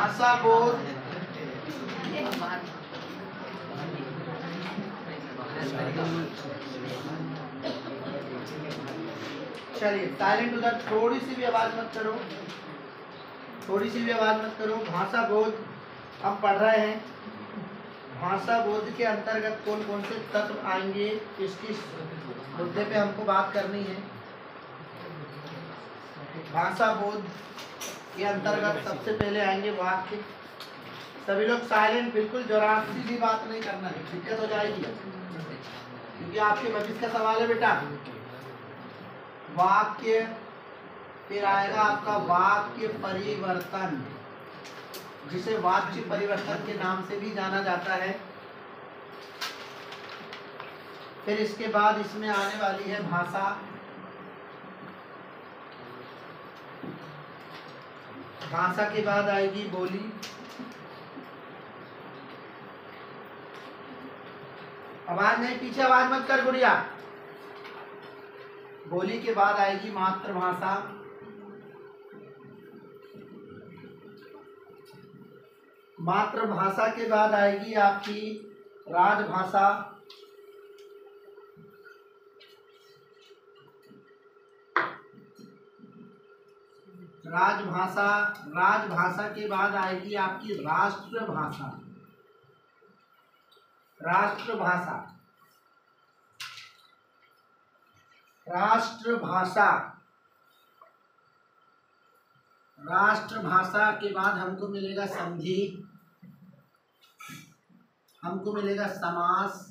भाषा बोध चलिए साइलेंट उधर, थोड़ी सी भी आवाज मत करो, थोड़ी सी भी आवाज मत करो। भाषा बोध हम पढ़ रहे हैं। भाषा बोध के अंतर्गत कौन कौन से तत्व आएंगे, किस किस मुद्दे पे हमको बात करनी है। भाषा बोध के अंतर्गत सबसे पहले आएंगे वाक्य। सभी लोग साइलेंट, बिल्कुल जरा सी भी बात नहीं करना है, दिक्कत हो जाएगी, क्योंकि आपके भविष्य का सवाल है बेटा। वाक्य, फिर आएगा आपका वाक्य परिवर्तन, जिसे वाक्य परिवर्तन के नाम से भी जाना जाता है। फिर इसके बाद इसमें आने वाली है भाषा। भाषा के बाद आएगी बोली। आवाज नहीं, पीछे आवाज मत कर गुड़िया। बोली के बाद आएगी मातृभाषा। मातृभाषा के बाद आएगी आपकी राजभाषा। राजभाषा, राजभाषा के बाद आएगी आपकी राष्ट्रभाषा। राष्ट्रभाषा, राष्ट्रभाषा, राष्ट्रभाषा के बाद हमको मिलेगा संधि, हमको मिलेगा समास,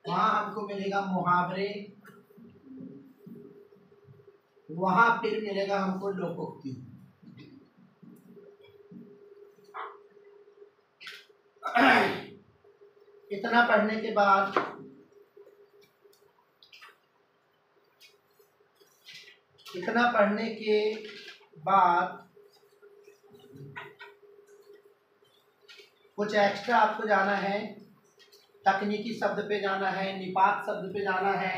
वहां हमको मिलेगा मुहावरे, वहां फिर मिलेगा हमको लोकोक्ति। इतना पढ़ने के बाद कुछ एक्स्ट्रा आपको जाना है। तकनीकी शब्द पे जाना है, निपात शब्द पे जाना है,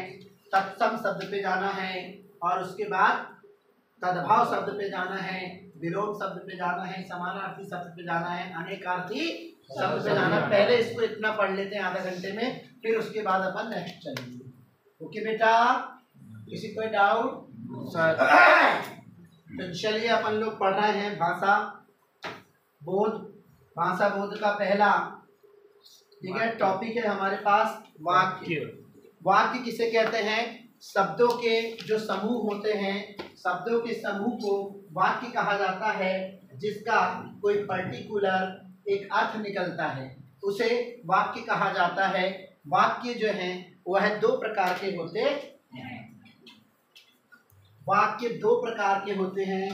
तत्सम शब्द पे जाना है, और उसके बाद तद्भाव शब्द पे जाना है, विलोम शब्द पे जाना है, समानार्थी शब्द पे जाना है, अनेकार्थी शब्द पे जाना। पहले इसको इतना पढ़ लेते हैं आधा घंटे में, फिर उसके बाद अपन नेक्स्ट चलेंगे। ओके बेटा, किसी कोई डाउट? तो चलिए अपन लोग पढ़ रहे हैं भाषा बोध। भाषा बोध का पहला, ठीक है, टॉपिक है हमारे पास वाक्य। वाक्य किसे कहते हैं? शब्दों के जो समूह होते हैं, शब्दों के समूह को वाक्य कहा जाता है, जिसका कोई पर्टिकुलर एक अर्थ निकलता है, उसे वाक्य कहा जाता है। वाक्य जो है वह दो प्रकार के होते हैं। वाक्य दो प्रकार के होते हैं,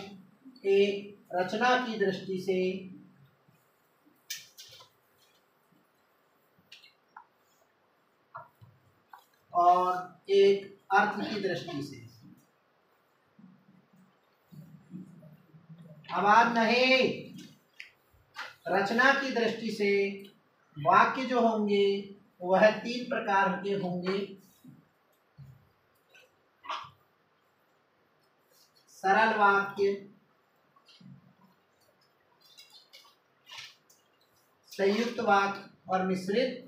एक रचना की दृष्टि से और एक अर्थ की दृष्टि से। आवाज नहीं। रचना की दृष्टि से वाक्य जो होंगे वह तीन प्रकार के होंगे। सरल वाक्य, संयुक्त वाक्य और मिश्रित।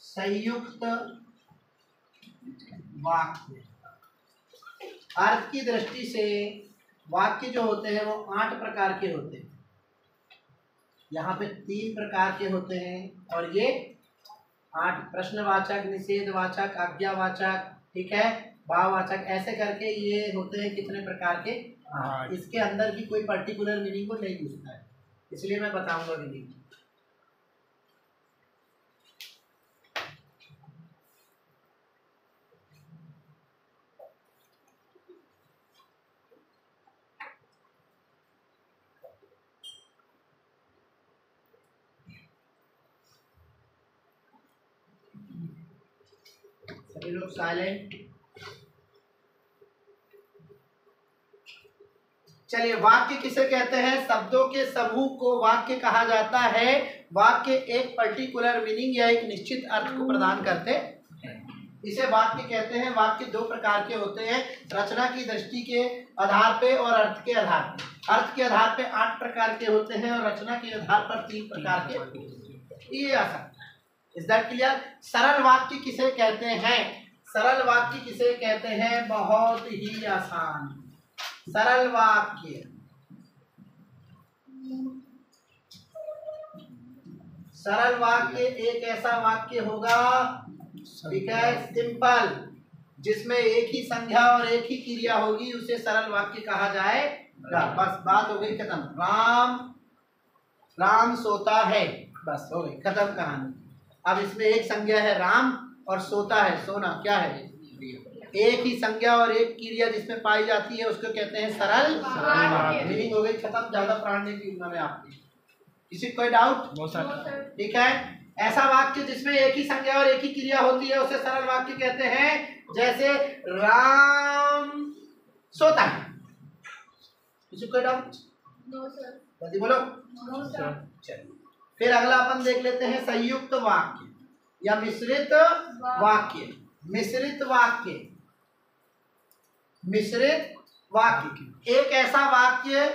संयुक्त वाक्य। अर्थ की दृष्टि से वाक्य जो होते हैं वो 8 प्रकार के होते हैं। यहाँ पे 3 प्रकार के होते हैं, और ये 8 प्रश्नवाचक, निषेधवाचक, आज्ञावाचक, ठीक है, भाववाचक, ऐसे करके ये होते हैं कितने प्रकार के। इसके अंदर की कोई पर्टिकुलर मीनिंग को नहीं पूछता है, इसलिए मैं बताऊंगा मीनिंग। सभी लोग साइलेंट। चलिए, वाक्य किसे कहते हैं? शब्दों के समूह को वाक्य कहा जाता है, वाक्य एक पर्टिकुलर मीनिंग या एक निश्चित अर्थ को प्रदान करते हैं। इसे वाक्य कहते हैं। वाक्य दो प्रकार के होते हैं, रचना की दृष्टि के आधार पे और अर्थ के आधार पे। अर्थ के आधार पे 8 प्रकार के होते हैं और रचना के आधार पर 3 प्रकार के। ये आ सकता है। Is that clear? सरल वाक्य किसे कहते हैं? सरल वाक्य किसे कहते हैं? बहुत ही आसान। सरल वाक्य, सरल वाक्य एक ऐसा वाक्य होगा, ठीक है, सिंपल, जिसमें एक ही संज्ञा और एक ही क्रिया होगी, उसे सरल वाक्य कहा जाएगा। बस बात हो गई खत्म। राम सोता है, बस हो गई खत्म कहानी। अब इसमें एक संज्ञा है राम और सोता है सोना, क्या है? एक ही संज्ञा और एक क्रिया जिसमें पाई जाती है उसको कहते हैं सरल वाक्य। मीनिंग हो गई खत्म, ज्यादा प्राण नहीं पीना में आपकी। किसी कोई डाउट? ठीक है। ऐसा वाक्य जिसमें एक ही संज्ञा और एक ही क्रिया होती है उसे सरल वाक्य कहते हैं। जैसे राम सोता है। किसी कोई डाउट? No sir. जल्दी बोलो। No sir. चलिए फिर अगला अपन देख लेते हैं संयुक्त वाक्य या मिश्रित वाक्य। मिश्रित वाक्य, मिश्रित वाक्य एक ऐसा वाक्य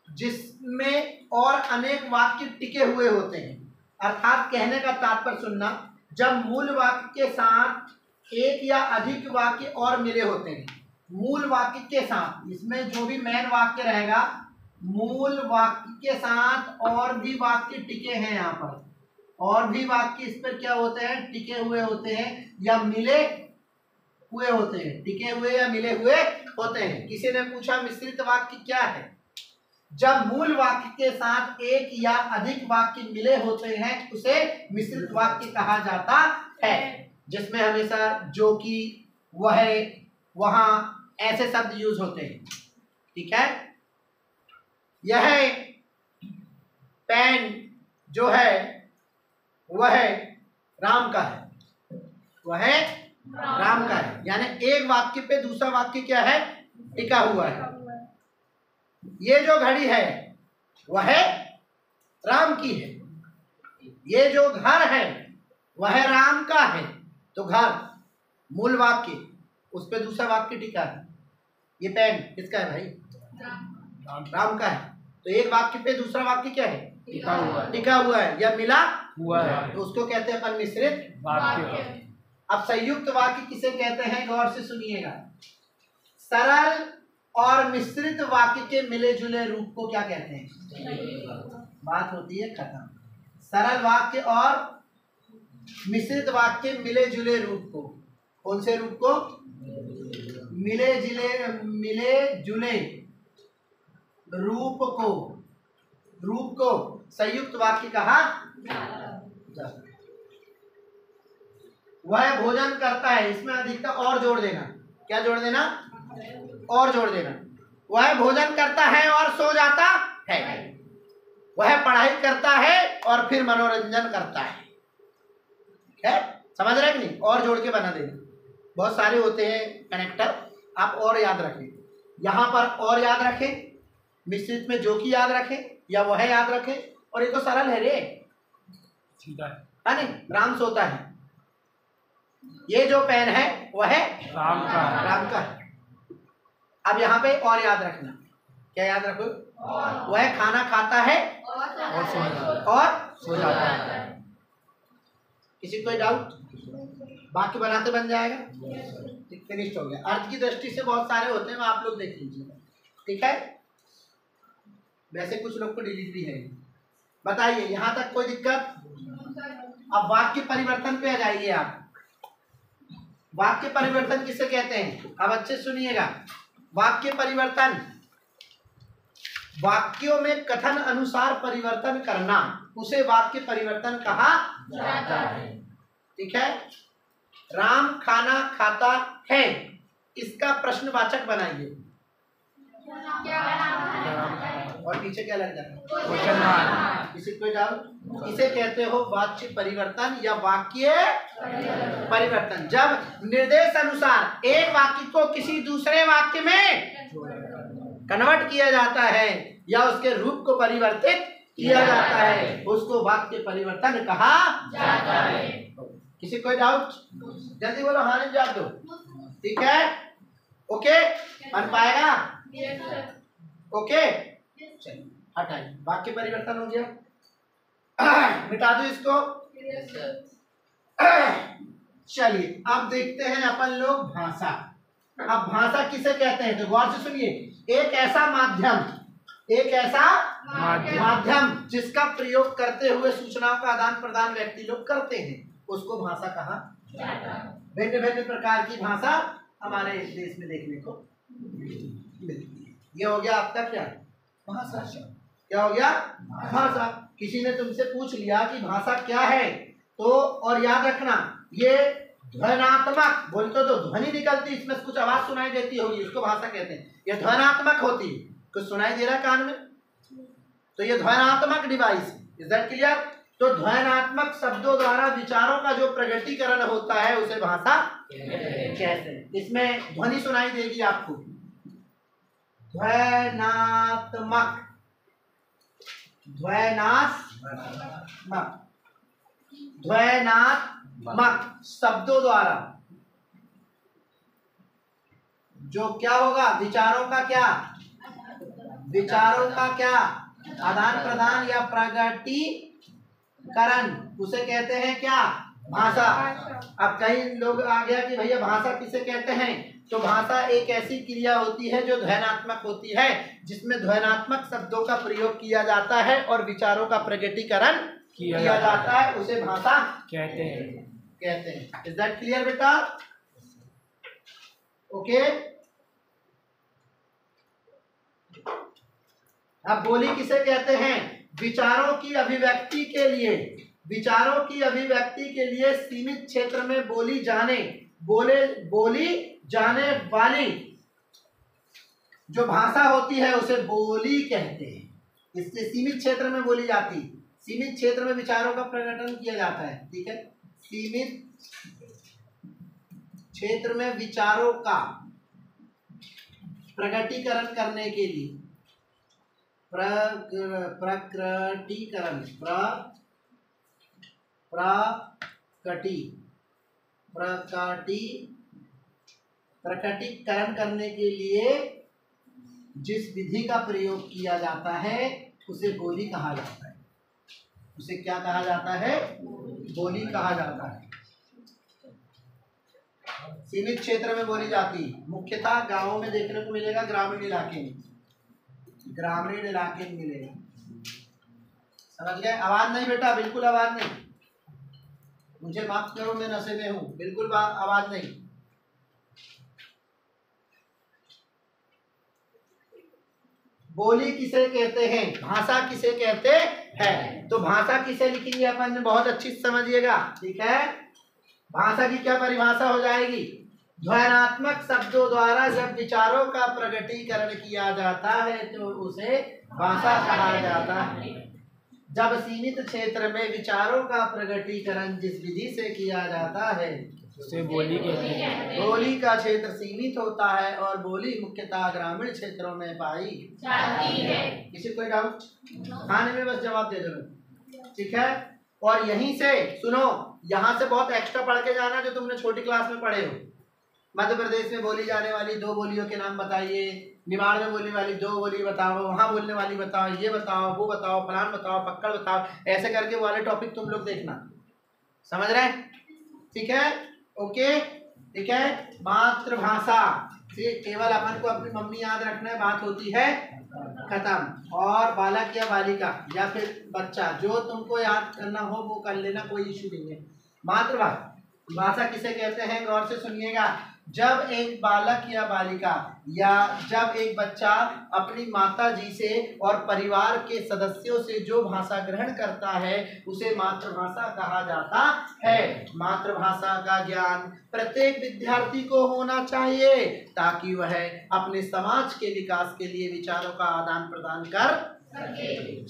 जिसमें और अनेक वाक्य टिके हुए होते हैं। अर्थात कहने का तात्पर्य सुनना, जब मूल वाक्य के साथ एक या अधिक वाक्य और मिले होते हैं। मूल वाक्य के साथ, इसमें जो भी मेन वाक्य रहेगा, मूल वाक्य के साथ और भी वाक्य टिके हैं। यहाँ पर और भी वाक्य इस पर क्या होते हैं? टिके हुए होते हैं या मिले हुए होते हैं। टिके हुए या मिले हुए होते हैं। किसी ने पूछा मिश्रित वाक्य क्या है? जब मूल वाक्य के साथ एक या अधिक वाक्य मिले होते हैं उसे मिश्रित वाक्य कहा जाता है। जिसमें हमेशा जो कि, वह, वहां ऐसे शब्द यूज होते हैं। ठीक है। यह पेन जो है वह राम का है, वह राम का है। यानी एक वाक्य पे दूसरा वाक्य क्या है? टिका हुआ है। ये जो घड़ी है वह राम की है। ये जो घर है वह राम का है। तो घर मूल वाक्य, उस पे दूसरा वाक्य टिका है। ये पेन किसका है भाई? राम का है। तो एक वाक्य पे दूसरा वाक्य क्या है? टिका हुआ है या मिला हुआ है। तो उसको कहते हैं अपन मिश्रित वाक्य। अब संयुक्त वाक्य किसे कहते हैं? गौर से सुनिएगा। सरल और मिश्रित वाक्य के मिले जुले रूप को क्या कहते हैं? बात होती है खत्म। सरल वाक्य और मिश्रित वाक्य मिले जुले रूप को, कौन से रूप को? मिले जुले रूप को संयुक्त वाक्य कहा जाता है। वह भोजन करता है, इसमें अधिकता और जोड़ देना। क्या जोड़ देना? और जोड़ देना। वह भोजन करता है और सो जाता है। वह पढ़ाई करता है और फिर मनोरंजन करता है। है? समझ रहे कि नहीं? और जोड़ के बना देना। बहुत सारे होते हैं कनेक्टर, आप और याद रखें। यहाँ पर और याद रखें, मिश्रित में जो कि याद रखें या वह याद रखें। और ये तो सरल है रे, सीधा है नहीं? राम सोता है। ये जो पेन है वह राम का है। अब यहाँ पे और याद रखना। क्या याद रखो? वह खाना खाता है और सो जाता है। किसी कोई डाउट? बाकी बनाते बन जाएगा। फिनिश हो गया। अर्थ की दृष्टि से बहुत सारे होते हैं, आप लोग देख लीजिए। ठीक है। वैसे कुछ लोग को डिलीवरी है। बताइए यहाँ तक कोई दिक्कत? अब वाक्य परिवर्तन पे आ जाइए आप। वाक्य परिवर्तन किसे कहते हैं? अब अच्छे सुनिएगा। वाक्य परिवर्तन, वाक्यों में कथन अनुसार परिवर्तन करना, उसे वाक्य परिवर्तन कहा जाता है। ठीक है। राम खाना खाता है, इसका प्रश्नवाचक बनाइए। और पीछे क्या लग जाता है? किसी को डाउट? इसे कहते हो वाक्य परिवर्तन या वाक्य परिवर्तन। जब निर्देश अनुसार एक वाक्य को किसी दूसरे वाक्य में कन्वर्ट किया जाता है या उसके रूप को परिवर्तित किया जाता है उसको वाक्य परिवर्तन कहा जाता है। किसी कोई डाउट? जल्दी बोलो, हाँ नहीं जवाब दो। ठीक है, ओके, बन पाएगा? ओके, चलिए हटाइए, वाक्य परिवर्तन हो गया, मिटा दो इसको। चलिए अब देखते हैं अपन लोग भाषा। अब भाषा किसे कहते हैं, तो गौर से सुनिए, एक ऐसा माध्यम जिसका प्रयोग करते हुए सूचनाओं का आदान प्रदान व्यक्ति लोग करते हैं, उसको भाषा कहा जाता है। भिन्न भिन्न प्रकार की भाषा हमारे देश में देखने को मिलती है। ये हो गया आपका क्या, भाषा। क्या हो गया, भाषा। किसी ने तुमसे पूछ लिया कि भाषा क्या है, तो और याद रखना ये ध्वनात्मक, बोलते तो ध्वनि निकलती, इसमें कुछ आवाज सुनाई देती होगी, इसको भाषा कहते हैं। ये ध्वनात्मक होती है, कुछ सुनाई दे रहा है कान में, तो ये ध्वनात्मक डिवाइस है। Is that clear? तो ध्वनात्मक शब्दों द्वारा विचारों का जो प्रकटीकरण होता है उसे भाषा कहते हैं। इसमें ध्वनि सुनाई देगी आपको, ध्वनात्मक, ध्वनात्मक शब्दों द्वारा जो क्या होगा, विचारों का क्या आदान प्रदान या प्रकटीकरण, उसे कहते हैं क्या, भाषा। अब कई लोग आ गया कि भैया भाषा किसे कहते हैं, तो भाषा एक ऐसी क्रिया होती है जो ध्वनात्मक होती है, जिसमें ध्वनात्मक शब्दों का प्रयोग किया जाता है और विचारों का प्रकटीकरण किया जाता है, उसे भाषा कहते हैं। इज दैट क्लियर बेटा? ओके। अब बोली किसे कहते हैं, विचारों की अभिव्यक्ति के लिए सीमित क्षेत्र में बोली जाने वाली जो भाषा होती है उसे बोली कहते हैं। इससे सीमित क्षेत्र में बोली जाती, सीमित क्षेत्र में विचारों का प्रकटन किया जाता है। ठीक है, सीमित क्षेत्र में विचारों का प्रकटीकरण करने के लिए प्रकटीकरण करने के लिए जिस विधि का प्रयोग किया जाता है उसे बोली कहा जाता है। उसे क्या कहा जाता है, बोली कहा जाता है। सीमित क्षेत्र में बोली जाती, मुख्यतः गांवों में देखने को मिलेगा, ग्रामीण इलाके में मिलेगा। समझ गए? आवाज नहीं बेटा, बिल्कुल आवाज नहीं, मुझे माफ करो मैं नशे में हूं, बिल्कुल आवाज नहीं। बोली किसे कहते हैं, भाषा किसे कहते हैं, तो भाषा किसे लिखेंगे अपन, बहुत अच्छी समझिएगा। ठीक है, भाषा की क्या परिभाषा हो जाएगी, ध्वनात्मक शब्दों द्वारा जब विचारों का प्रकटीकरण किया जाता है तो उसे भाषा कहा जाता है। जब सीमित क्षेत्र में विचारों का प्रकटीकरण जिस विधि से किया जाता है उसे बोली कहते हैं। बोली का क्षेत्र सीमित होता है और बोली मुख्यतः ग्रामीण क्षेत्रों में पाई जाती है। किसी कोई डाउट? खाने में बस जवाब दे दो। ठीक है, और यहीं से सुनो, यहाँ से बहुत एक्स्ट्रा पढ़ के जाना जो तुमने छोटी क्लास में पढ़े हो। मध्य प्रदेश में बोली जाने वाली 2 बोलियों के नाम बताइए, निमाड़ में बोलने वाली 2 बोली बताओ, वहाँ बोलने वाली बताओ, ये बताओ, वो बताओ, फलान बताओ, पक्कड़ बताओ, ऐसे करके वाले टॉपिक तुम लोग देखना। समझ रहे हैं? ठीक है, ओके। ठीक है, मातृभाषा से केवल अपन को अपनी मम्मी याद रखना है, बात होती है खत्म। और बालक या बालिका या फिर बच्चा, जो तुमको याद करना हो वो कर लेना, कोई इशू नहीं है। मातृभाषा किसे कहते हैं, गौर से सुनिएगा। जब एक बालक या बालिका या जब एक बच्चा अपनी माता जी से और परिवार के सदस्यों से जो भाषा ग्रहण करता है उसे मातृभाषा कहा जाता है। मातृभाषा का ज्ञान प्रत्येक विद्यार्थी को होना चाहिए ताकि वह अपने समाज के विकास के लिए विचारों का आदान प्रदान कर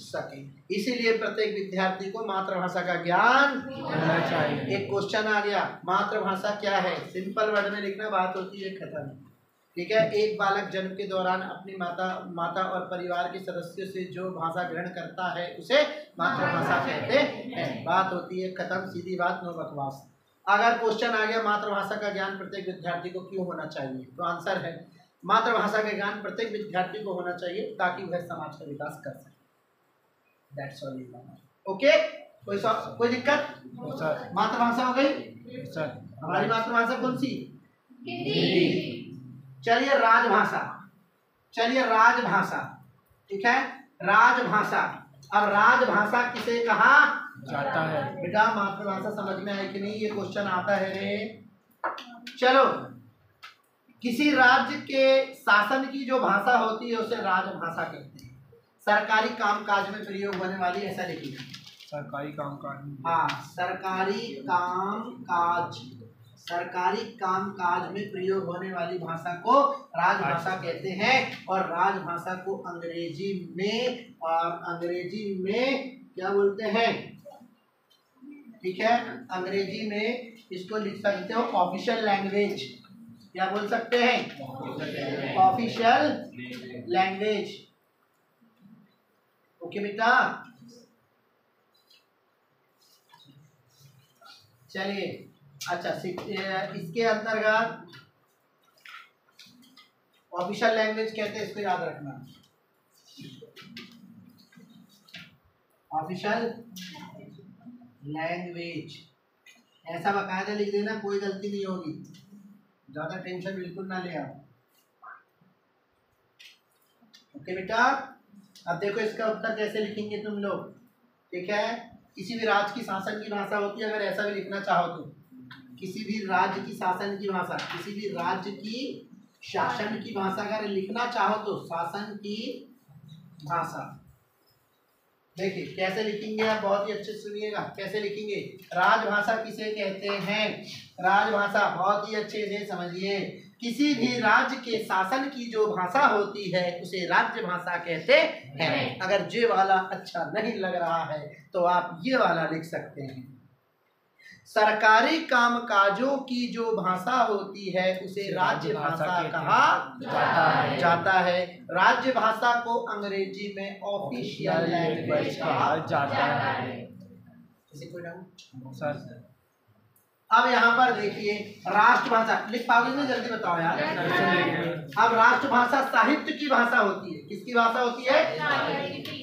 सके। इसीलिए प्रत्येक विद्यार्थी को मातृभाषा का ज्ञान होना चाहिए। एक क्वेश्चन आ गया, मातृभाषा क्या है, सिंपल वर्ड में लिखना, बात होती है खत्म। ठीक है। एक बालक जन्म के दौरान अपनी माता और परिवार के सदस्यों से जो भाषा ग्रहण करता है उसे मातृभाषा कहते हैं। बात होती है खत्म, सीधी बात, नो बकवास। अगर क्वेश्चन आ गया मातृभाषा का ज्ञान प्रत्येक विद्यार्थी को क्यों होना चाहिए, तो आंसर है मातृभाषा का ज्ञान प्रत्येक विद्यार्थी को होना चाहिए ताकि वह समाज का विकास कर सके। That's all. ओके, कोई दिक्कत? मातृभाषा हो गई सर। हमारी मातृभाषा कौन सी? हिंदी। चलिए राजभाषा, ठीक है, राजभाषा। अब राजभाषा किसे कहा जाता है? बेटा मातृभाषा समझ में आई कि नहीं? ये क्वेश्चन आता है रे। चलो, किसी राज्य के शासन की जो भाषा होती है उसे राजभाषा कहते हैं। सरकारी कामकाज में प्रयोग होने वाली, ऐसा लिखिए सरकारी कामकाज। हाँ, सरकारी कामकाज में प्रयोग होने वाली भाषा को राजभाषा कहते हैं। और राजभाषा को अंग्रेजी में क्या बोलते हैं? ठीक है, अंग्रेजी में इसको लिख सकते हो ऑफिशियल लैंग्वेज। क्या बोल सकते हैं? Official language. ओके बेटा, चलिए। अच्छा, इसके अंतर्गत ऑफिशियल लैंग्वेज कहते हैं, इसको याद रखना। ऑफिशियल लैंग्वेज ऐसा बकायदा लिख देना, कोई गलती नहीं होगी, ज्यादा टेंशन बिल्कुल ना ले आओ। ओके बेटा, अब देखो इसका उत्तर कैसे लिखेंगे तुम लोग। ठीक है, किसी भी राज्य की शासन की भाषा होती है, अगर ऐसा भी लिखना चाहो तो किसी भी राज्य की शासन की भाषा, किसी भी राज्य की शासन की भाषा अगर लिखना चाहो तो शासन की भाषा। देखिए कैसे लिखेंगे आप, बहुत ही अच्छे से सुनिएगा कैसे लिखेंगे। राजभाषा किसे कहते हैं? राजभाषा बहुत ही अच्छे से समझिए। किसी भी राज्य के शासन की जो भाषा होती है उसे राज्य भाषा कहते हैं। अगर ये वाला अच्छा नहीं लग रहा है तो आप ये वाला लिख सकते हैं। सरकारी कामकाजों की जो भाषा होती है उसे राज्य भाषा कहा जाता है। राज्य भाषा को अंग्रेजी में ऑफिशियल लैंग्वेज कहा जाता है। किसी को डाउट? सर अब यहाँ पर देखिए, राष्ट्रभाषा लिख पाओगे ना? जल्दी बताओ यार। अब राष्ट्रभाषा साहित्य की भाषा होती है। किसकी भाषा होती है?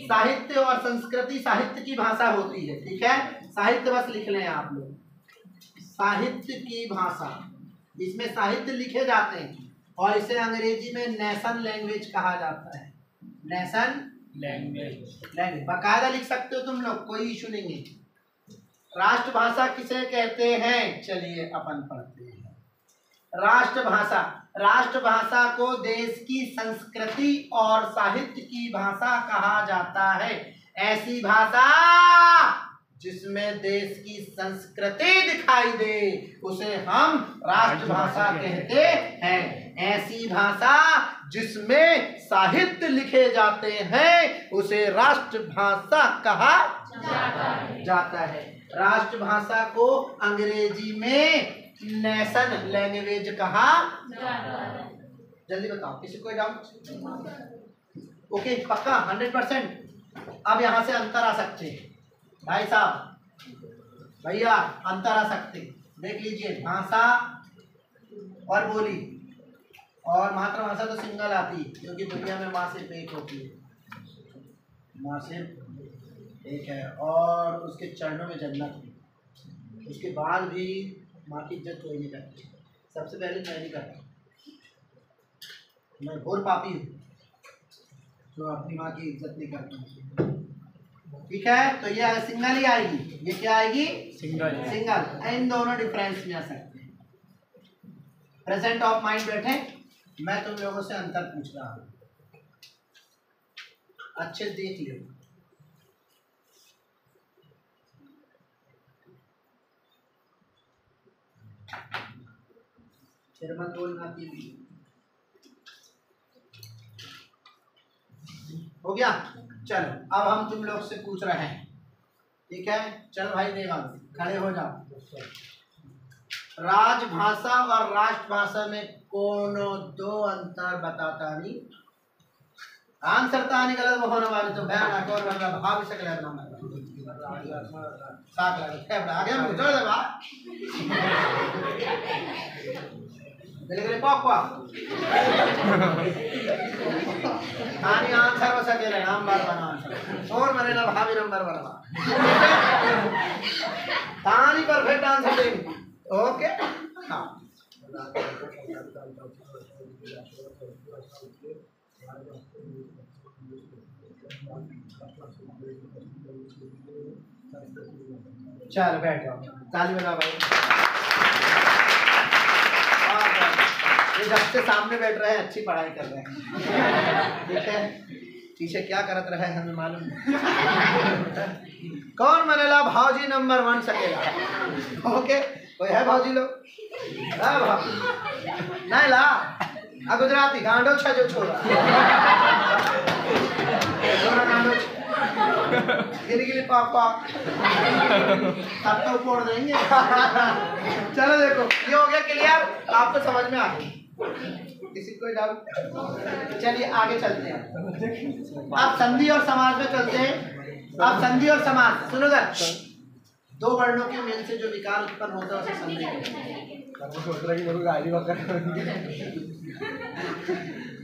साहित्य और संस्कृति साहित्य की भाषा होती है। ठीक है, साहित्य बस लिख लें आप लोग, साहित्य की भाषा। इसमें साहित्य लिखे जाते हैं और इसे अंग्रेजी में नेशन लैंग्वेज कहा जाता है। नेशन लैंग्वेज बाकायदा लिख सकते हो तुम लोग, कोई इशू नहीं है। राष्ट्रभाषा किसे कहते हैं? चलिए अपन पढ़ते हैं। राष्ट्रभाषा, राष्ट्रभाषा को देश की संस्कृति और साहित्य की भाषा कहा जाता है। ऐसी भाषा जिसमें देश की संस्कृति दिखाई दे उसे हम राष्ट्रभाषा कहते हैं। ऐसी भाषा जिसमें साहित्य लिखे जाते हैं उसे राष्ट्रभाषा कहा जाता है। राष्ट्रभाषा को अंग्रेजी में नेशन लैंग्वेज कहा जाता है। जल्दी बताओ, किसी कोई डाउट? ओके, पक्का 100%। अब यहाँ से अंतर आ सकते हैं भाई साहब, भैया अंतर आ सकते। देख लीजिए, भाषा और बोली और मातृभाषा तो सिंगल आती है क्योंकि दुनिया में माँ सिर्फ एक होती है, माँ सिर्फ एक है और उसके चरणों में जन्नत है। उसके बाद भी माँ की इज्जत कोई नहीं करती। सबसे पहले मैं नहीं करता, मैं घोर पापी हूँ जो अपनी माँ की इज्जत नहीं करता। ठीक है, तो ये सिंगल ही आएगी। ये क्या आएगी? सिंगल। इन दोनों डिफरेंस में आ सकते हैं। प्रेजेंट ऑफ माइंड बैठे, मैं तुम लोगों से अंतर पूछ रहा हूँ, अच्छे देख लो। फिर मत बोलना कि हो गया। चलो अब हम तुम लोग से पूछ रहे हैं। ठीक है, चल भाई देवांश खड़े हो जाओ। राजभाषा और राष्ट्रभाषा में कोनो दो अंतर बताता नहीं। आंसर तानी गलत वो होने वाले तो बयान आकर मतलब भाव सकल है नाम साथ लगे है आगे हम जोड़ दे बा गले पापा तानी आंसर हो सके नाम बार बना और मरे ना भावी नंबर बना तानी परफेक्ट आंसर देंगे ओके हाँ चल बैठो ताली बजा भाई। ये जब से सामने बैठ रहे हैं अच्छी पढ़ाई कर रहे हैं ठीक है पीछे क्या करत रहे हमें मालूम कौन मनेला भाजी नंबर 1 सकेला ओके कोई है भाजी लोग नहीं ला गुजराती गांडो छा जो छोरा गिरी पापा तो फोड़ देंगे चलो देखो ये हो गया क्लियर आपको समझ में आ गई किसी कोई डाउट चलिए आगे चलते हैं अब संधि और समास में चलते हैं। अब संधि और समास सुनो सर दो वर्णों के मेल से जो विकार उत्पन्न होता है उसे संधि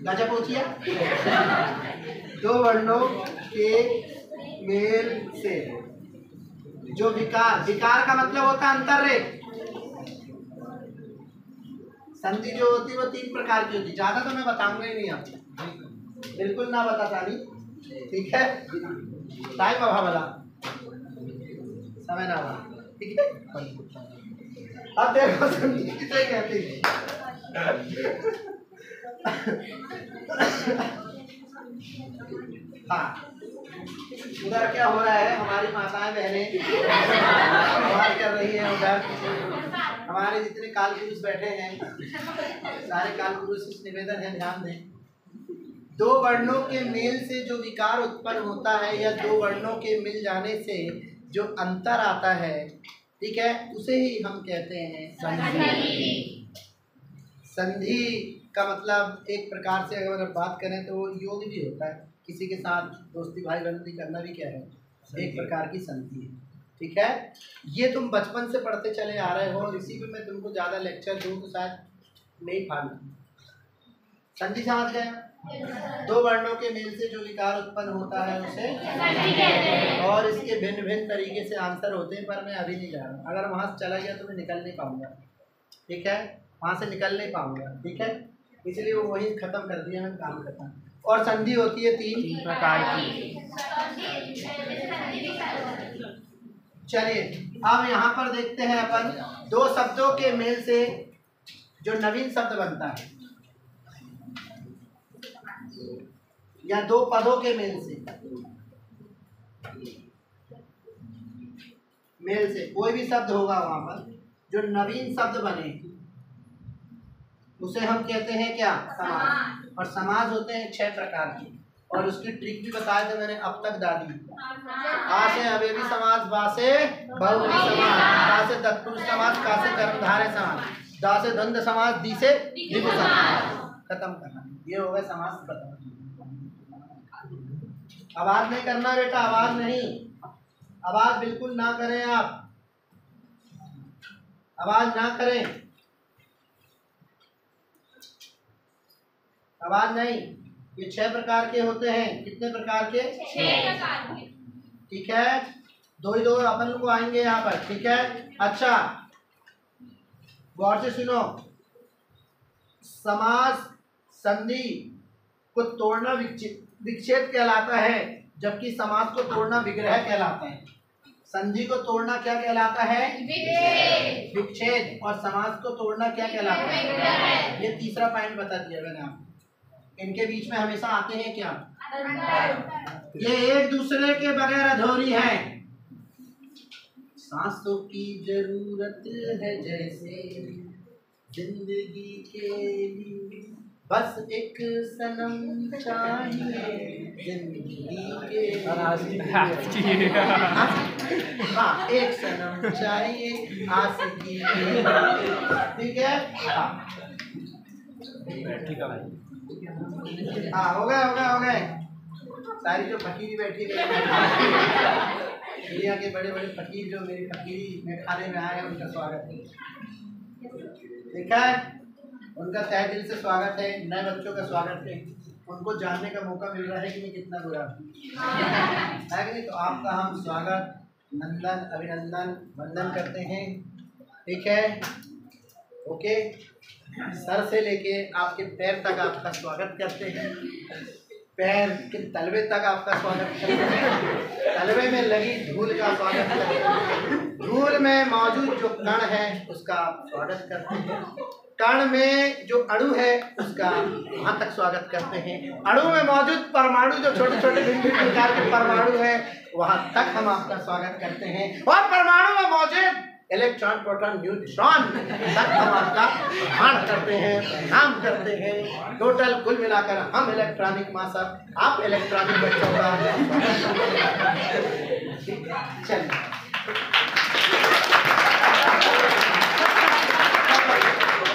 गजब पूछिए दो वर्णों के मेल से जो विकार का मतलब होता है अंतर रेख। संधि जो होती है वो 3 प्रकार की होती है ज्यादा तो मैं बताऊंगा ही नहीं आपको बिल्कुल ना बताता नहीं ठीक है टाइम अभाव वाला समय ना हुआ ठीक है। अब देखो संधि किसे कहते हैं हाँ उधर क्या हो रहा है हमारी माताएं बहनें बात कर रही हैं उधर हमारे जितने काल पुरुष बैठे हैं सारे काल पुरुष निवेदन है ध्यान दें। दो वर्णों के मेल से जो विकार उत्पन्न होता है या दो वर्णों के मिल जाने से जो अंतर आता है ठीक है उसे ही हम कहते हैं संधि। संधि का मतलब एक प्रकार से अगर बात करें तो योग भी होता है किसी के साथ दोस्ती भाई बंदी करना भी क्या है एक प्रकार की संधि है ठीक है। ये तुम बचपन से पढ़ते चले आ रहे हो इसी पे मैं तुमको ज़्यादा लेक्चर दूँ तो शायद नहीं फालू। संधि समझ गए दो वर्णों के मेल से जो विकार उत्पन्न होता है उसे और इसके भिन्न भिन्न तरीके से आंसर होते हैं पर मैं अभी नहीं जा रहा अगर वहाँ से चला गया तो मैं निकल नहीं पाऊंगा ठीक है वहाँ से निकल नहीं पाऊंगा ठीक है इसलिए वो वही खत्म कर दिया मैं काम करता हूँ। और संधि होती है 3 प्रकार की। चलिए अब यहाँ पर देखते हैं अपन दो शब्दों के मेल से जो नवीन शब्द बनता है या दो पदों के मेल से कोई भी शब्द होगा वहां पर जो नवीन शब्द बने उसे हम कहते हैं क्या समास। और समास होते हैं 6 प्रकार के और उसकी ट्रिक भी बताए थे मैंने अब तक डाली। आ से अवयवी समास, बा से बहुवचन समास, ता से तत्पुरुष समास, का से कर्मधारय समास, दा से द्वंद्व समास, दी से द्विगु समास। खत्म करना ये हो गया समास खत्म। आवाज नहीं करना बेटा आवाज नहीं आवाज बिल्कुल ना करें आप आवाज ना करें आवाज नहीं। ये 6 प्रकार के होते हैं। कितने प्रकार के 6 प्रकार के ठीक है। दो ही दो अपन को आएंगे यहाँ पर ठीक है। अच्छा गौर से सुनो समास संधि को तोड़ना विच्छेद कहलाता है जबकि समास को तोड़ना विग्रह कहलाता है। संधि को तोड़ना क्या कहलाता है विच्छेद और समास को तोड़ना क्या कहलाता है ये तीसरा पॉइंट बता दिया मैंने आपको। इनके बीच में हमेशा आते हैं क्या ये एक दूसरे के बगैर अधूरी है। सांसों की जरूरत है जैसे जिंदगी के लिए बस एक सनम चाहिए जिंदगी के, हाँ एक सनम चाहिए आशिकी के, ठीक है। हाँ हो गए सारी जो फकीरी बैठी गई दुनिया के बड़े बड़े फकीर जो मेरी फकीरी में खाने में आए हैं उनका स्वागत है, देखा है उनका तहे दिल से स्वागत है। नए बच्चों का स्वागत है, उनको जानने का मौका मिल रहा है कि मैं कितना बुरा है कि नहीं। तो आपका हम स्वागत नंदन अभिनंदन वंदन करते हैं, ठीक है। ओके, सर से लेके आपके पैर तक आपका स्वागत करते हैं, पैर के तलवे तक आपका स्वागत करते हैं, तलवे में लगी धूल का स्वागत करते हैं, धूल में मौजूद जो कण है उसका आप स्वागत करते हैं, कण में जो अणु है उसका वहाँ तक स्वागत करते हैं, अणु में मौजूद परमाणु जो छोटे छोटे भिन्न भिन्न प्रकार के परमाणु है वहाँ तक हम आपका स्वागत करते हैं, और परमाणु में मौजूद इलेक्ट्रॉन प्रोटॉन न्यूट्रॉन तक हम आपका प्रणाम करते हैं, प्रणाम करते हैं। टोटल कुल मिलाकर हम इलेक्ट्रॉनिक मास्टर, आप इलेक्ट्रॉनिक बच्चों का चलिए।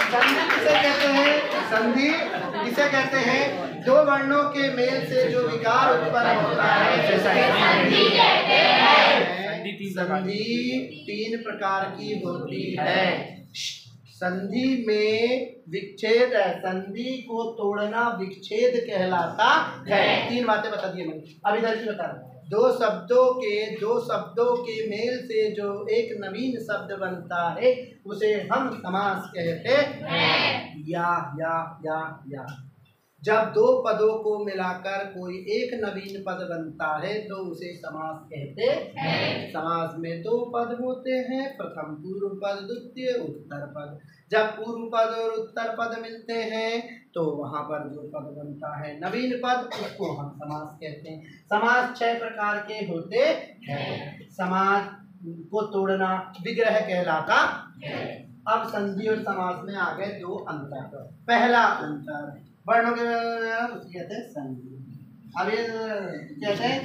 संधि किसे कहते हैं? संधि किसे कहते हैं? दो वर्णों के मेल से जो विकार उत्पन्न होता है संधि 3 प्रकार की होती है। संधि में विच्छेद है, संधि को तोड़ना विच्छेद कहलाता है। 3 बातें बता दी मैंने, अब इधर की बता रहा। दो शब्दों के मेल से जो एक नवीन शब्द बनता है उसे हम समास कहते हैं। या जब 2 पदों को मिलाकर कोई एक नवीन पद बनता है तो उसे समास कहते हैं। समास में 2 पद होते हैं, प्रथम पूर्व पद, द्वितीय उत्तर पद। जब पूर्व पद और उत्तर पद मिलते हैं तो वहाँ पर जो पद बनता है नवीन पद उसको हम समास कहते हैं। समास 6 प्रकार के होते हैं। समास को तोड़ना विग्रह कहलाता है। अब संधि और समास में आ गए 2 अंतर। पहला अंतर वर्णों के कहते हैं संधि। अब ये कहते हैं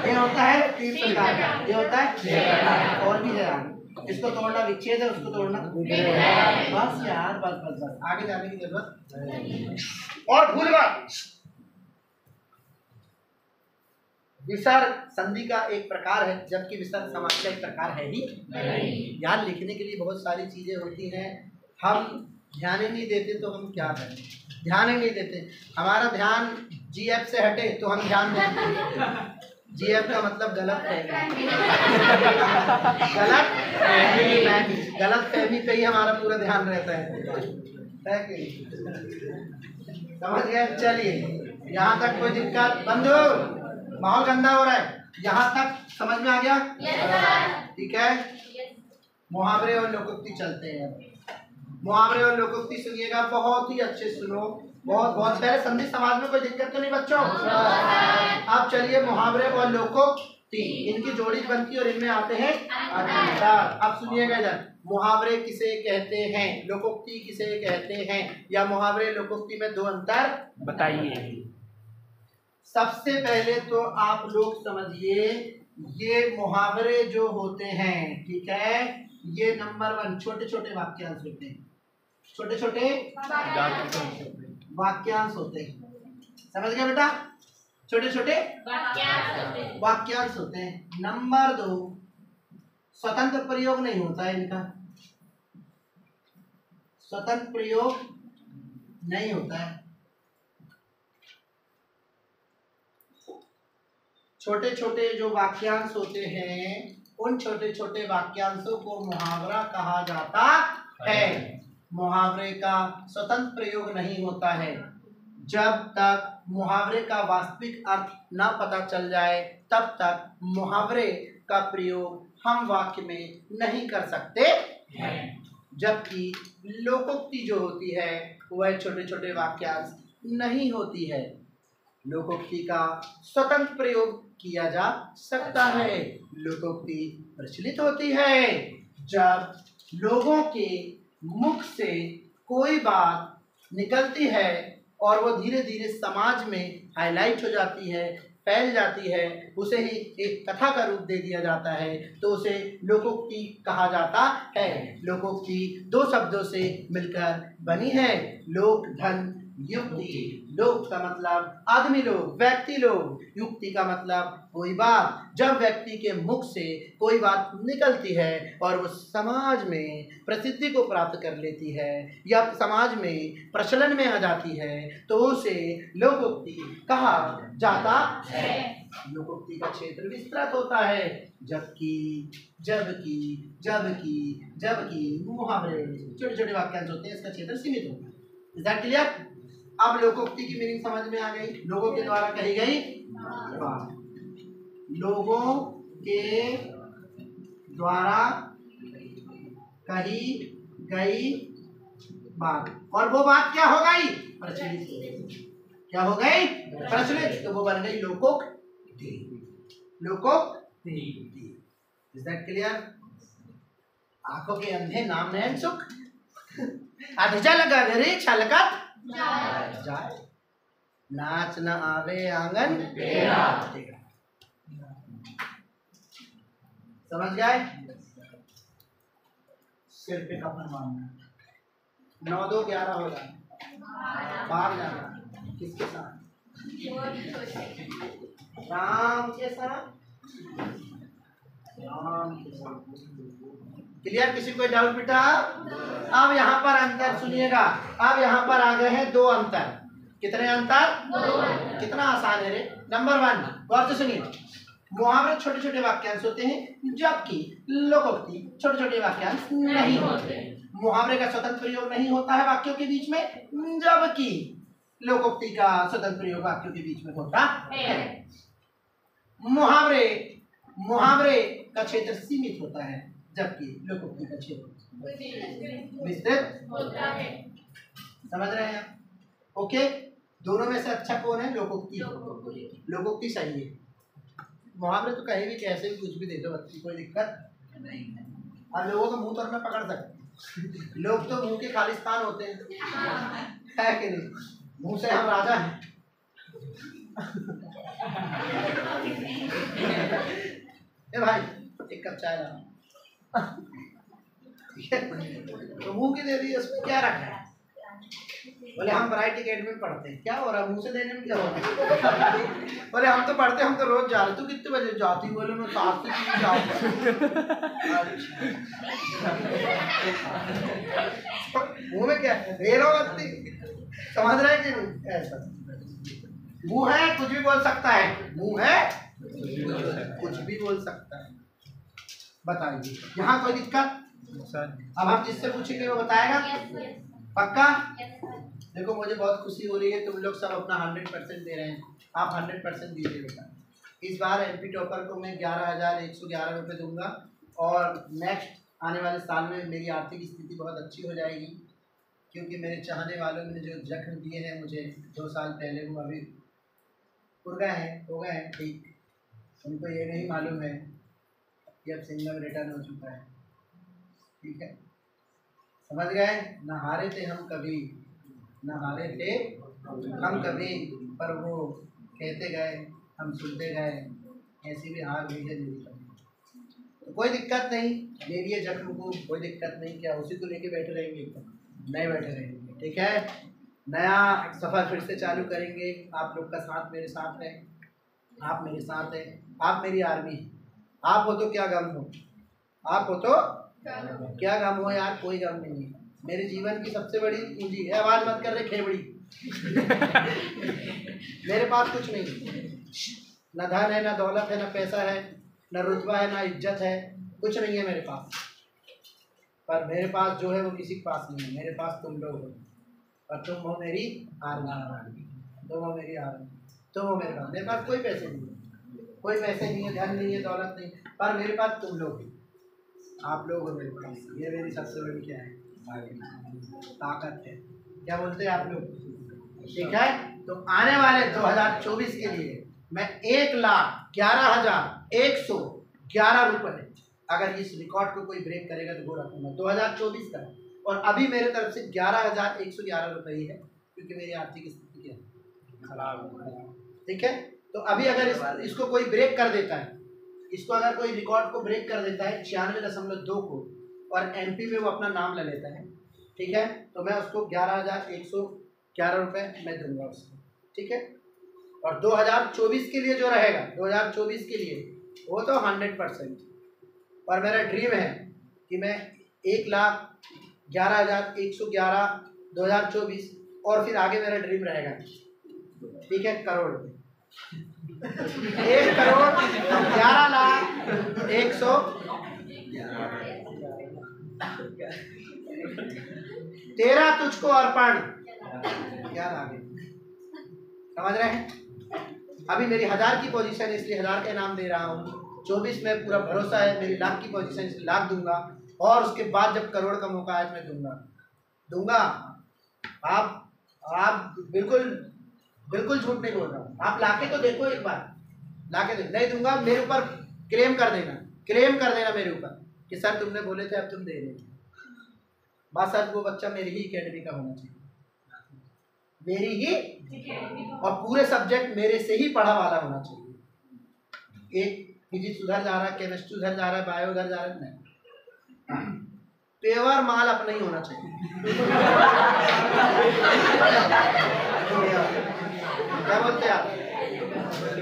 ये होता है 3 प्रकार का, ये होता है और भी है। इसको तोड़ना विच्छेद है, उसको तोड़ना बस यार बस आगे जाने की जरूरत और भूल मत। विसर्ग संधि का एक प्रकार है जबकि विसर्ग समास का एक प्रकार है ही नहीं। यार लिखने के लिए बहुत सारी चीजें होती हैं, हम ध्यान ही नहीं देते तो हम क्या करें, ध्यान ही नहीं देते। हमारा ध्यान जीएफ से हटे तो हम ध्यान दें। जीएफ का मतलब गलत फहमी, गलत फहमी पे ही हमारा पूरा ध्यान रहता है कि समझ गए। चलिए यहाँ तक कोई दिक्कत? बंधु माहौल गंदा हो रहा है, यहाँ तक समझ में आ गया? ठीक है। मुहावरे और लोकोक्ति चलते हैं। मुहावरे और लोकोक्ति सुनिएगा, बहुत ही अच्छे सुनो, बहुत पहले संधि समाज में कोई दिक्कत तो नहीं बच्चों? अब चलिए मुहावरे और लोकोक्ति इनकी जोड़ी बनती और इनमें आते हैं अंतर। अब सुनिएगा इधर, मुहावरे किसे कहते हैं, लोकोक्ति किसे कहते हैं, या मुहावरे लोकोक्ति में 2 अंतर बताइए। सबसे पहले तो आप लोग समझिए, ये मुहावरे जो होते हैं, ठीक है, ये नंबर 1 छोटे छोटे वाक्यांश होते हैं, छोटे छोटे वाक्यांश होते हैं। समझ गए बेटा? छोटे छोटे वाक्यांश होते हैं। नंबर 2 स्वतंत्र प्रयोग नहीं होता है इनका, स्वतंत्र प्रयोग नहीं होता है। छोटे छोटे जो वाक्यांश होते हैं उन छोटे छोटे वाक्यांशों को मुहावरा कहा जाता है। मुहावरे का स्वतंत्र प्रयोग नहीं होता है। जब तक मुहावरे का वास्तविक अर्थ न पता चल जाए तब तक मुहावरे का प्रयोग हम वाक्य में नहीं कर सकते हैं। जबकि लोकोक्ति जो होती है वह छोटे छोटे वाक्यांश नहीं होती है। लोकोक्ति का स्वतंत्र प्रयोग किया जा सकता है। लोकोक्ति प्रचलित होती है जब लोगों के मुख से कोई बात निकलती है और वो धीरे धीरे समाज में हाईलाइट हो जाती है, फैल जाती है, उसे ही एक कथा का रूप दे दिया जाता है, तो उसे लोकोक्ति कहा जाता है। लोकोक्ति दो शब्दों से मिलकर बनी है, लोक धन युक्ति। लोक का मतलब आदमी लोग, व्यक्ति लोग, युक्ति का मतलब कोई बात। जब व्यक्ति के मुख से कोई बात निकलती है और वो समाज में प्रसिद्धि को प्राप्त कर लेती है या समाज में प्रचलन में आ जाती है, तो उसे लोकोक्ति कहा जाता है। लोकोक्ति का क्षेत्र विस्तृत होता है, जबकि जबकि जबकि जबकि मुहावरे छोटे छोटे वाक्यांश होते हैं, इसका क्षेत्र सीमित होता है। Is that clear? अब लोकोक्ति की मीनिंग समझ में आ गई। लोगों के द्वारा कही गई बात, लोगों के द्वारा कही गई बात, और वो बात क्या हो गई? प्रचलित। क्या हो गई? प्रचलित। तो वो बन गई लोकोक्ति। लोकोक्ति। Is that clear? आंखों के अंधे नाम नयन सुख, अधिजा लगा घरे छलकत जाए, नाच न आवे आंगन टेढ़ा। समझ गए? सिर पे कफन मारना, 9-2-11 हो जाए, बाहर जाना, किसके साथ? राम के साथ। राम के साथ। क्लियर? किसी को डाउट बेटा? अब यहाँ पर अंतर सुनिएगा। अब यहाँ पर आ गए हैं दो अंतर। कितने अंतर? कितना आसान है रे। नंबर 1, गौर से सुनिए। मुहावरे छोटे छोटे वाक्यांश होते हैं, जबकि लोकोक्ति छोटे छोटे वाक्यांश नहीं होते। मुहावरे का स्वतंत्र प्रयोग नहीं होता है वाक्यों के बीच में, जबकि लोकोक्ति का स्वतंत्र प्रयोग वाक्यों के बीच में होता है। मुहावरे का क्षेत्र सीमित होता है, जबकि लोकोक्ति का क्षेत्र विस्तृत होता है। समझ रहे हैं आप? ओके, दोनों में से अच्छा कौन है? लोकोक्ति। लोकोक्ति सही है। मुहावरे तो कहीं भी कैसे भी कुछ भी दे दो बच्ची, कोई दिक्कत नहीं। अब लोगों को मुंह तोड़ में पकड़ सकते, लोग तो मुंह के खालिस्तान होते हैं, है कि नहीं? मुंह से हम राजा हैं। ए भाई, एक कप चाय ला। तो मुंह की दे दी, उसमें क्या रखा है? बोले हम वैरायटी अकेडमी में पढ़ते हैं। क्या हो रहा है? मुंह से देने में क्या हो रहा है? बोले हम तो पढ़ते, हम तो रोज जा रहे। तू कितने बजे जाती? बोले मैं 7 से 3 मुंह में क्या है? समझ रहे कि नहीं? ऐसा मुंह है, कुछ भी बोल सकता है। मुंह है, कुछ भी बोल सकता है। बताइए, यहाँ कोई दिक्कत? अब हम जिससे पूछेंगे वो बताएगा। पक्का? देखो, मुझे बहुत खुशी हो रही है, तुम लोग सब अपना 100% दे रहे हैं। आप 100% दीजिए बेटा। इस बार एमपी टॉपर को मैं 11,111 रुपये दूंगा, और नेक्स्ट आने वाले साल में मेरी आर्थिक स्थिति बहुत अच्छी हो जाएगी, क्योंकि मेरे चाहने वालों ने जो जख्म दिए हैं मुझे 2 साल पहले, वो अभी उड़ गए हैं, हो गए हैं ठीक। उनको ये नहीं मालूम है कि अब सिंगल रिटर्न हो चुका है। ठीक है, समझ गए? न हारे थे हम कभी, न हारे थे हम कभी, पर वो कहते गए, हम सुनते गए, ऐसी भी हार हुई है मेरी कभी। तो कोई दिक्कत नहीं, ले लिए जख्म को, कोई दिक्कत नहीं। क्या उसी को लेके बैठे रहेंगे? नहीं बैठे रहेंगे। ठीक है, नया सफ़र फिर से चालू करेंगे। आप लोग का साथ मेरे साथ है, आप मेरे साथ है, आप मेरी आर्मी। आप हो तो क्या गम हो, आप हो तो क्या गम हो यार, कोई गम नहीं है। मेरे जीवन की सबसे बड़ी पूंजी है, आवाज मत कर रहे खेबड़ी। मेरे पास कुछ नहीं, न धन है, न दौलत है, न पैसा है, न रुतबा है, न इज्जत है, कुछ नहीं है मेरे पास। पर मेरे पास जो है वो किसी के पास नहीं है। मेरे पास तुम लोग हो, और तुम हो मेरी आर्मी, तुम हो मेरी आर्मी, तुम हो मेरे पास। मेरे पास कोई पैसे नहीं है, कोई पैसे नहीं है, धन नहीं है, दौलत नहीं, पर मेरे पास तुम लोग, आप लोग हो मेरे पास। ये मेरी सबसे बड़ी क्या है? ताकत है। क्या बोलते हैं आप लोग? ठीक है, तो आने वाले 2024 के लिए मैं 1,11,111 रुपये, अगर इस रिकॉर्ड को कोई ब्रेक करेगा तो वो रखूंगा 2024 का, और अभी मेरे तरफ से 11,111 रुपये ही है, क्योंकि मेरी आर्थिक स्थिति क्या खराब है। ठीक है, तो अभी अगर इसको कोई ब्रेक कर देता है, इसको अगर कोई रिकॉर्ड को ब्रेक कर देता है 96.2 को, और एमपी में वो अपना नाम ले लेता है, ठीक है, तो मैं उसको 11,111 रुपये मैं दूंगा उसको। ठीक है, और 2024 के लिए जो रहेगा, 2024 के लिए वो तो 100%। और मेरा ड्रीम है कि मैं 1,11,111 2024, और फिर आगे मेरा ड्रीम रहेगा, ठीक है, करोड़ 1,11,00,100 तेरा तुझको अर्पण। याद आ गया, समझ रहे हैं? अभी मेरी 1000 की पोजीशन है, इसलिए 1000 का इनाम दे रहा हूँ। 24 में पूरा भरोसा है, मेरी लाख की पोजीशन, इसलिए लाख दूंगा, और उसके बाद जब करोड़ का मौका आए मैं दूंगा। आप बिल्कुल झूठ नहीं बोल रहा हूँ। आप लाके तो देखो, एक बार लाके देखो। नहीं दूंगा, मेरे ऊपर क्लेम कर देना मेरे ऊपर कि सर तुमने बोले थे, अब तुम दे रहे। बस आज वो बच्चा मेरी ही अकेडमी का होना चाहिए, मेरी ही, और पूरे सब्जेक्ट मेरे से ही पढ़ा वाला होना चाहिए। एक फिजिक्स उधर जा रहा है, केमिस्ट्री उधर जा रहा है, बायो उधर जा रहा है, नहीं, पेवर माल अपना ही होना चाहिए। क्या बोलते हैं आप?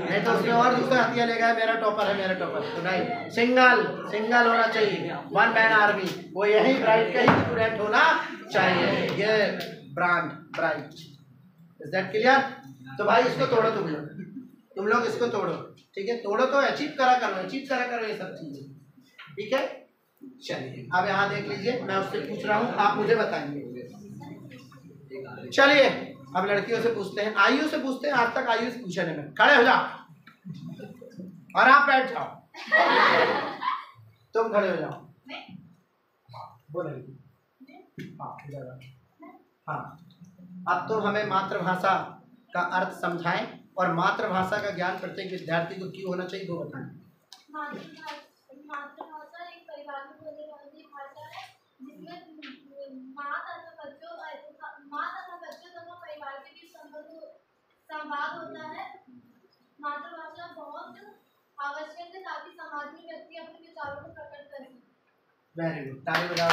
नहीं तो उसमें और दूसरा हथियार ले गया, मेरा टॉपर है, तो नहीं, सिंगल होना चाहिए, वन मैन आर्मी। वो यही ब्राइट का ही स्टूडेंट होना चाहिए, ये ब्राइट। Is that clear? तो भाई इसको तोड़ो, तुम लोग इसको तोड़ो, ठीक है, तोड़ो तो अचीव करा करो ये सब चीजें, ठीक है। चलिए अब यहाँ देख लीजिए, मैं उससे पूछ रहा हूँ, आप मुझे बताएंगे। चलिए अब लड़कियों से पूछते हैं, आयु से पूछते हैं। आज तक आयु से पूछा नहीं मैं। खड़े हो जाओ और आप बैठ जाओ, तुम खड़े हो जाओ, बोलेंगे। हाँ, अब तुम हमें मातृभाषा का अर्थ समझाएं, और मातृभाषा का ज्ञान प्रत्येक विद्यार्थी को क्यों होना चाहिए, वो बताएं। मातृभाषा एक परिवार में बोलने वाली भाषा है, जिसमें माँ तथा बच्चों तथा परिवार के बीच संवाद होता है। मातृभाषा बहुत आवश्यक है ताकि समाज में व्यक्ति अपने विचारों को प्रकट कर सके। वेरी गुड, ताली बजाओ।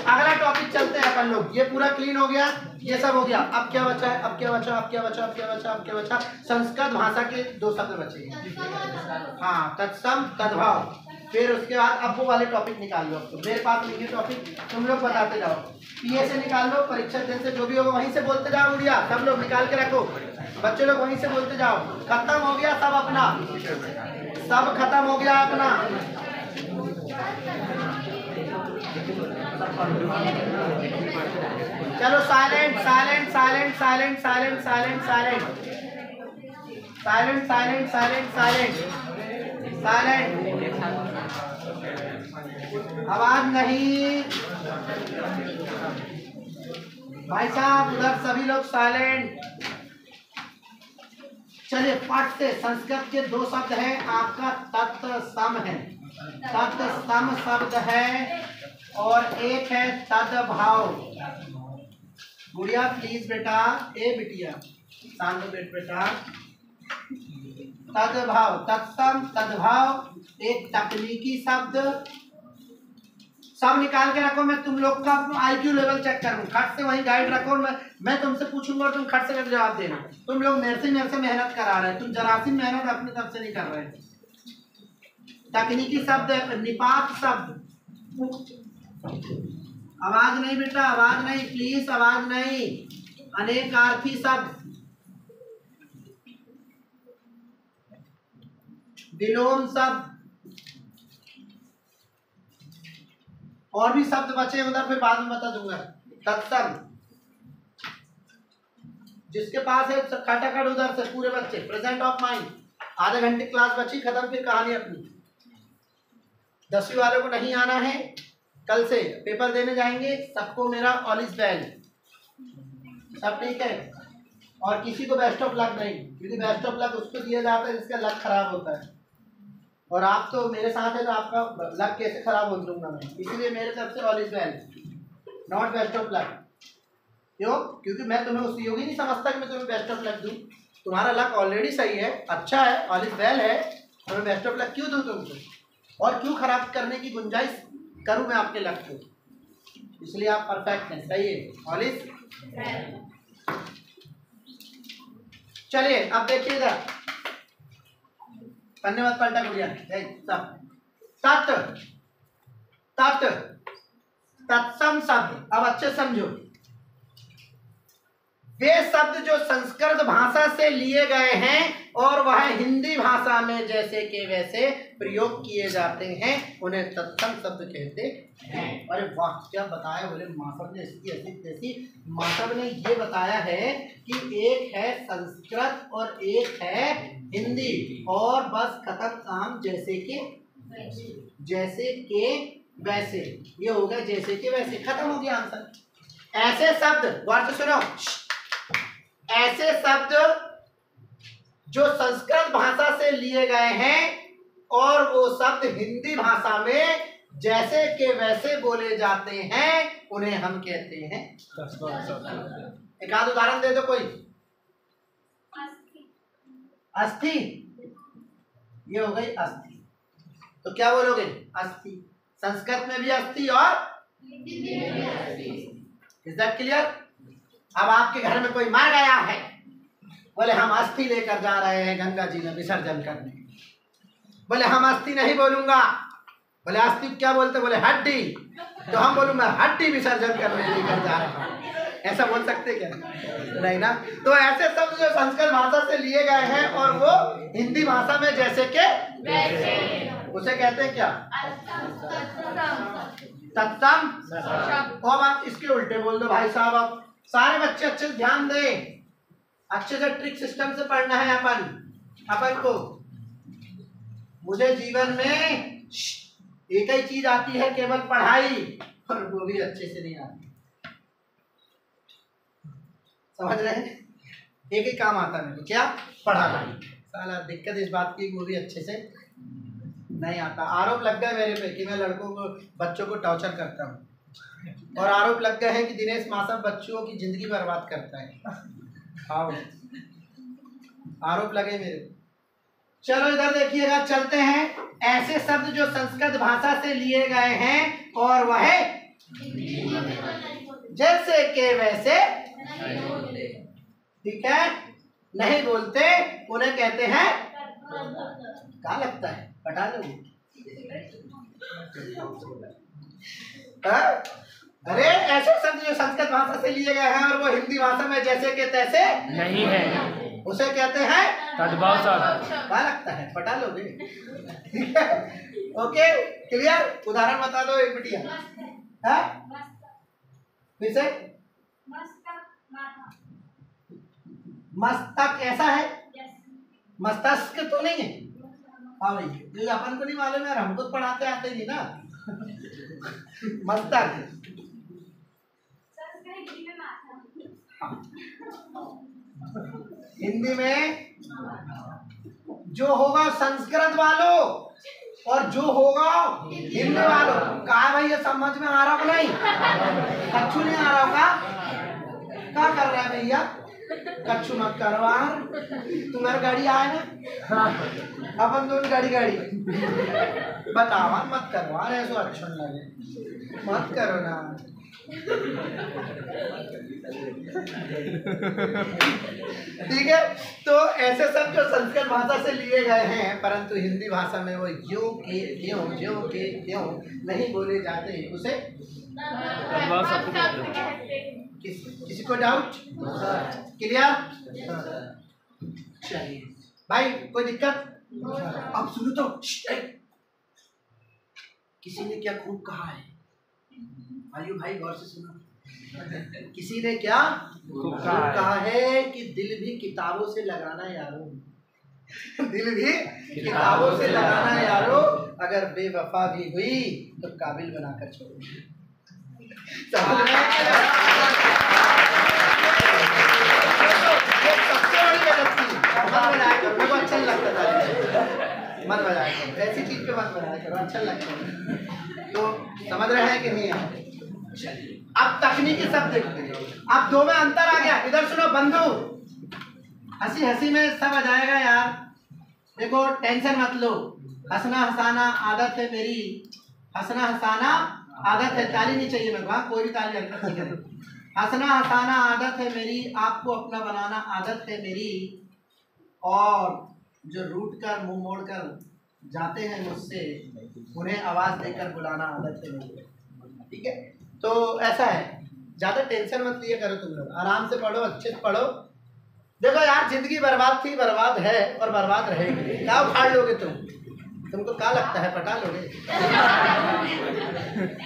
अगला टॉपिक चलते हैं अपन लोग। ये पूरा क्लीन हो गया, ये सब हो गया। अब क्या बचा है? अब क्या बचा? संस्कृत भाषा के 2 शब्द बचे। हाँ, तत्सम तद्भाव। फिर उसके बाद अब वो वाले टॉपिक निकाल लो। अब तो मेरे पास नहीं है टॉपिक, तुम लोग बताते जाओ। पीए से निकाल लो, परीक्षा दिन से जो भी होगा वहीं से बोलते जाओ। गुड़िया सब लोग निकाल के रखो, बच्चे लोग वहीं से बोलते जाओ। खत्म हो गया सब अपना, सब खत्म हो गया अपना। चलो साइलेंट। आवाज नहीं भाई साहब, उधर सभी लोग साइलेंट। चलिए पाठ से। संस्कृत के 2 शब्द हैं, आपका तत्सम है, तत्सम शब्द है, और एक है तद्भाव। गुड़िया प्लीज बेटा, ए बिटिया शांत बेटा। तद्भाव, तत्सम तद्भाव एक तकनीकी शब्द। सब निकाल के रखो, मैं तुम लोग का आईक्यू लेवल चेक करूँ। खट से वहीं गाइड रखो, मैं तुमसे पूछूंगा और तुम खट से जवाब देना। तुम लोग मेरे से मेहनत करा रहे हैं, तुम जरा सी मेहनत अपनी तरफ से नहीं कर रहे। तकनीकी शब्द, निपात शब्द। आवाज नहीं बेटा, आवाज नहीं प्लीज, आवाज नहीं। अनेकार्थी शब्द, विलोम शब्द, और भी शब्द बचे उधर, फिर बाद में बता दूंगा। तत्सम, जिसके पास है खटाखट उधर से पूरे बच्चे। प्रेजेंट ऑफ माइंड, आधे घंटे क्लास बची, खत्म फिर कहानी अपनी। 10वीं वालों को नहीं आना है, कल से पेपर देने जाएंगे। सबको मेरा ऑल इज वेल, सब ठीक है। और किसी को बेस्ट ऑफ लक नहीं, क्योंकि बेस्ट ऑफ लक उसको दिया जाता है जिसका लक खराब होता है। और आप तो मेरे साथ है तो आपका लक कैसे खराब हो दूंगा मैं, इसीलिए मेरे तरफ से all is well, not best of luck. क्यों? क्योंकि मैं तुम्हें उस योगी नहीं समझता कि मैं तुम्हें बेस्ट ऑफ लक दूं। तुम्हारा लक ऑलरेडी सही है, अच्छा है, ऑल इज वेल है, तो मैं बेस्ट ऑफ लक क्यों दूं तुमको, और क्यों खराब करने की गुंजाइश करूं मैं आपके लक को। इसलिए आप परफेक्ट हैं, सही है, ऑल इज वेल। चलिए अब देखिए इधर, धन्यवाद पलटा गुड़िया। तत् तत् तत्सम शब्द, अब अच्छे समझो, वे शब्द जो संस्कृत भाषा से लिए गए हैं और वह हिंदी भाषा में जैसे के वैसे प्रयोग किए जाते हैं, उन्हें तत्सम शब्द कहते हैं। अरे वाह, क्या बताया, बोले मासब ने इसकी ऐसी तैसी। मासब ने ये बताया है कि एक है संस्कृत और एक है हिंदी, और बस खत्म काम, जैसे के वैसे, ये हो गया जैसे के वैसे, खत्म हो गया आंसर। ऐसे शब्द, गौर से सुनो, ऐसे शब्द जो संस्कृत भाषा से लिए गए हैं और वो शब्द हिंदी भाषा में जैसे के वैसे बोले जाते हैं, उन्हें हम कहते हैं। एक आध उदाहरण दे दो कोई। अस्थि, ये हो गई अस्थि, तो क्या बोलोगे? अस्थि। संस्कृत में भी अस्थि और हिंदी में भी अस्थि। Is that clear? अब आपके घर में कोई मर गया है, बोले हम अस्थि लेकर जा रहे हैं गंगा जी में विसर्जन करने, बोले हम अस्थि नहीं बोलूंगा, बोले अस्थि क्या बोलते, बोले हड्डी, तो हम बोलूंगा हड्डी विसर्जन करने लेकर जा रहा हूं, ऐसा बोल सकते क्या? नहीं ना। तो ऐसे शब्द जो संस्कृत भाषा से लिए गए हैं और वो हिंदी भाषा में जैसे के वैसे, उसे कहते हैं क्या? तत्सम। और आप इसके उल्टे बोल दो भाई साहब। अब सारे बच्चे अच्छे से ध्यान दें, अच्छे से ट्रिक सिस्टम से पढ़ना है अपन को। मुझे जीवन में एक ही चीज आती है, केवल पढ़ाई, और वो भी अच्छे से नहीं आती, समझ रहे हैं? एक ही काम आता है मेरे को, क्या? पढ़ाना। साला दिक्कत इस बात की, वो भी अच्छे से नहीं आता। आरोप लग गए मेरे पे कि मैं लड़कों को, बच्चों को टॉर्चर करता हूँ, और आरोप लग गए हैं कि दिनेश मासब बच्चों की जिंदगी बर्बाद करता है। आओ, आरोप लगे मेरे। चलो इधर देखिएगा, चलते हैं। ऐसे शब्द जो संस्कृत भाषा से लिए गए हैं और वह जैसे के वैसे, ठीक है, नहीं बोलते, उन्हें कहते हैं। क्या लगता है, पटा लो? अरे ऐसे शब्द जो संस्कृत भाषा से लिए गए हैं और वो हिंदी भाषा में जैसे के तैसे नहीं है, उसे कहते हैं तद्भव शब्द। क्या लगता है, पटा लोगे? ठीक है, ओके, क्लियर? उदाहरण बता दो एक बिटिया। है फिर से, मस्तक ऐसा है, मस्तिष्क तो नहीं है। हाँ भाई, ये अपन को नहीं मालूम यार, हमको तो पढ़ाते आते नहीं ना। मस्तक हिंदी में जो होगा संस्कृत वालों और जो होगा हिंदी वालों। कहा भाई, ये समझ में आ रहा हो नहीं? कच्चू नहीं आ रहा होगा? क्या कर रहा है भैया? कच्चू मत करवा, तुम्हारी गाड़ी आए ना, अपन दोनों गाड़ी बतावा मत करवा रहे, सो अच्छा लगे, मत करो ना। ठीक है, तो ऐसे सब जो संस्कृत भाषा से लिए गए हैं परंतु हिंदी भाषा में वो ज्यों के त्यों नहीं बोले जाते, उसे किसी को डाउट? क्लियर? चलिए भाई, कोई दिक्कत? अब सुनो तो, किसी ने क्या खूब कहा है, आयु भाई गौर से सुनो। किसी ने क्या खूब कहा है कि दिल भी किताबों से लगाना यारो, दिल भी किताबों से लगाना यारो, अगर बेवफा भी हुई तो काबिल बनाकर छोड़ो। सबसे बड़ी गलती, मेरे को अच्छा नहीं लगता था। मत बजाया करो, ऐसी चीज पे मत बजाया करो, अच्छा लगता है। तो समझ रहे हैं कि नहीं है? अब तकनीकी शब्द देखते हैं। अब दो में अंतर आ गया। इधर सुनो बंधु, हंसी हंसी में सब आ जाएगा यार। देखो टेंशन मत लो, हंसना हंसाना आदत है मेरी, हंसना हंसाना आदत है। ताली नहीं चाहिए मेरे को, कोई भी ताली हरकत नहीं करे। हंसना हंसाना आदत है मेरी, आपको अपना बनाना आदत है मेरी, और जो रूठ कर मुंह मोड़ कर जाते हैं मुझसे, उन्हें आवाज देकर बुलाना आदत है मेरी। ठीक है, तो ऐसा है, ज्यादा टेंशन मत लिया करो तुम लोग, आराम से पढ़ो, अच्छे से पढ़ो। देखो यार, जिंदगी बर्बाद थी, बर्बाद है और बर्बाद रहेगी। क्या उखाड़ लोगे तुम? तुमको क्या लगता है पटा लोगे?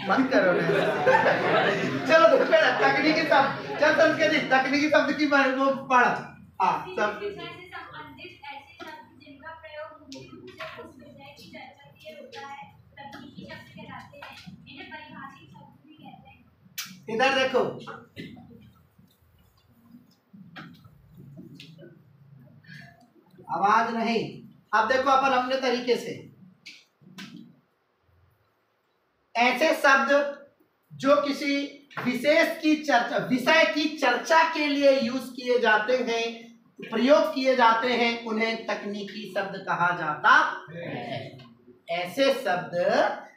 मत करो ना। चलो तो फिर तकनीकी शब्द, चल संस्कृत तकनीकी शब्द की वो पढ़। हाँ सब इधर देखो, आवाज नहीं। अब देखो अपन अपने तरीके से, ऐसे शब्द जो किसी विशेष की चर्चा, विषय की चर्चा के लिए यूज किए जाते हैं, प्रयोग किए जाते हैं, उन्हें तकनीकी शब्द कहा जाता है। ऐसे शब्द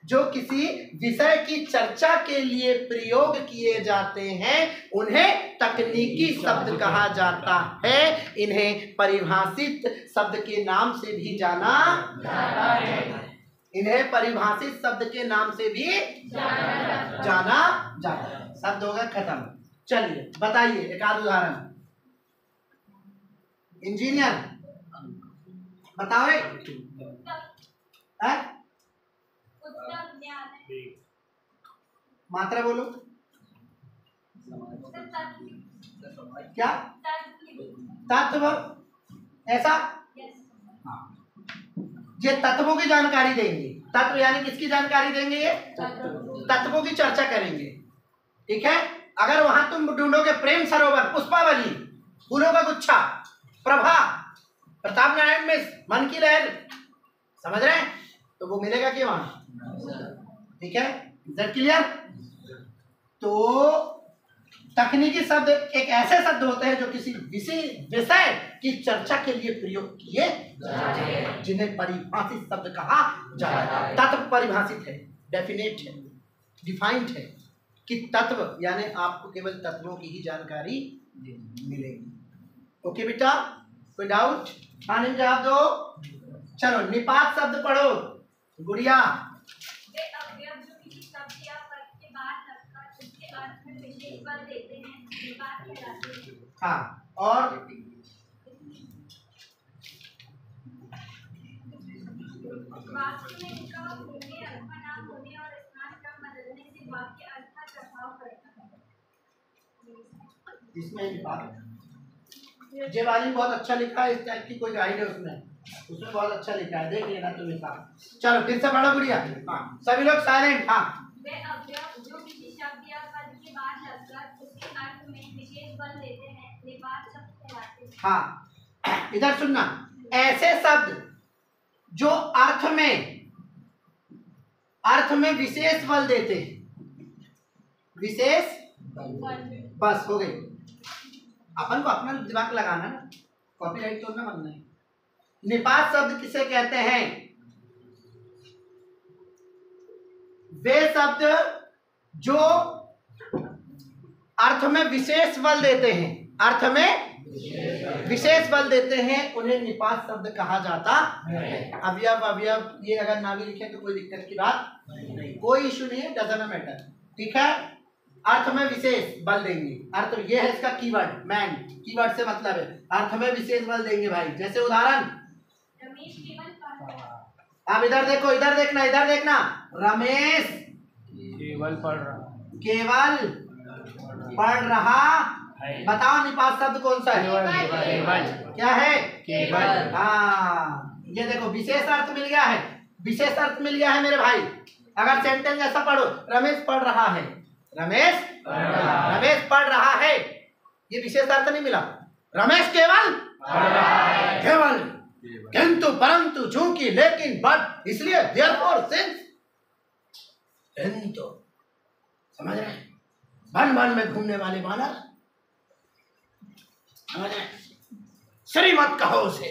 जो किसी विषय की चर्चा के लिए प्रयोग किए जाते हैं, उन्हें तकनीकी शब्द कहा जाता है। इन्हें परिभाषित शब्द के नाम से भी जाना जाता है। इन्हें परिभाषित शब्द के नाम से भी जाना जाता है। शब्द होगा खत्म। चलिए बताइए एक आध उदाहरण। इंजीनियर बताओ, मात्रा बोलो। क्या? तत्व। ऐसा? ये तत्वों की जानकारी देंगे। तत्व यानी किसकी जानकारी देंगे? ये तत्वों की चर्चा करेंगे। ठीक है, अगर वहां तुम ढूंढोगे प्रेम सरोवर, पुष्पावली, फूलों का गुच्छा, प्रभा, प्रताप नारायण मिश्र, मन की लहर, समझ रहे हैं? तो वो मिलेगा कि वहां? ठीक है, इज क्लियर? तो तकनीकी शब्द एक ऐसे शब्द होते हैं जो किसी विषय की चर्चा के लिए प्रयोग किए जाते हैं, जिन्हें परिभाषित शब्द कहा जाता है। तत्व परिभाषित है, डेफिनेट है, डिफाइंड है कि तत्व यानी आपको केवल तत्वों की ही जानकारी मिलेगी। ओके बेटा, कोई डाउट? आने में जवाब दो। चलो निपात शब्द पढ़ो गुड़िया। हाँ, और इसमें ये वाली बहुत अच्छा लिखा है, इस टाइप की कोई गाइड है उसमें बहुत अच्छा लिखा है, देख लेना तुम्हें साहब। चलो फिर से पढ़ो गुड़िया। हाँ सभी लोग साइलेंट। हाँ, वे अवयव जो किसी शब्द या पद के बाद लगकर उसके अर्थ में विशेष बल देते हैं, निपात शब्द कहलाते हैं। हाँ, इधर सुनना, ऐसे शब्द जो अर्थ में विशेष बल देते हैं, विशेष बस हो गई। अपन को अपना दिमाग लगाना ना, कॉपीराइट तो ना बनना है। निपात शब्द किसे कहते हैं? वे शब्द जो अर्थ में विशेष बल देते हैं, अर्थ में विशेष बल देते हैं, उन्हें निपात शब्द कहा जाता है। अवयव ये अगर ना भी लिखे तो कोई दिक्कत की बात नहीं, कोई इशू नहीं है, डजंट मैटर। ठीक है, अर्थ में विशेष बल देंगे। अर्थ ये है इसका कीवर्ड, मैन कीवर्ड से मतलब है अर्थ में विशेष बल देंगे भाई। जैसे उदाहरण, अब इधर देखो, इधर देखना, इधर देखना। रमेश केवल पढ़ रहा बताओ निपात शब्द कौन सा है? क्या है? केवल। हाँ, ये देखो विशेष अर्थ मिल गया है, विशेष अर्थ मिल गया है मेरे भाई। अगर सेंटेंस ऐसा पढ़ो, रमेश पढ़ रहा है, रमेश पढ़ रहा है, ये विशेष अर्थ नहीं मिला। रमेश केवल किंतु परंतु चूंकि लेकिन बट इसलिए देयरफॉर सिंस किंतु समझ रहे हैं वन वन में घूमने वाले वानर समझ रहे हैं श्री मत कहो उसे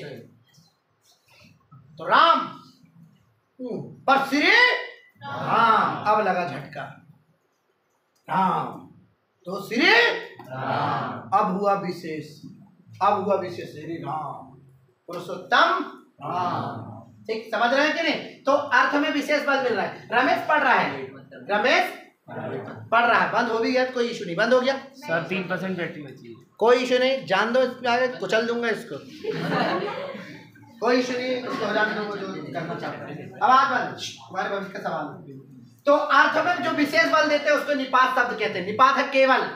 तो राम पर श्री राम अब लगा झटका राम तो श्री राम अब हुआ विशेष श्री राम पुरुषोत्तम राम ठीक समझ रहे हैं कि नहीं तो अर्थ में विशेष बल मिल रहा है रमेश पढ़ रहा है बंद हो भी गया तो कोई इशू नहीं बंद हो गया सर 3% बैटरी बची है कोई इशू नहीं जान दो इसमें आगे कुचल दूंगा इसको कोई इशू नहीं इसको हो जाने दो जो करना चाहते हैं आवाज बंद हमारे भविष्य का सवाल तो अर्थ में जो विशेष बल देते हैं उसको निपात शब्द कहते हैं निपात है केवल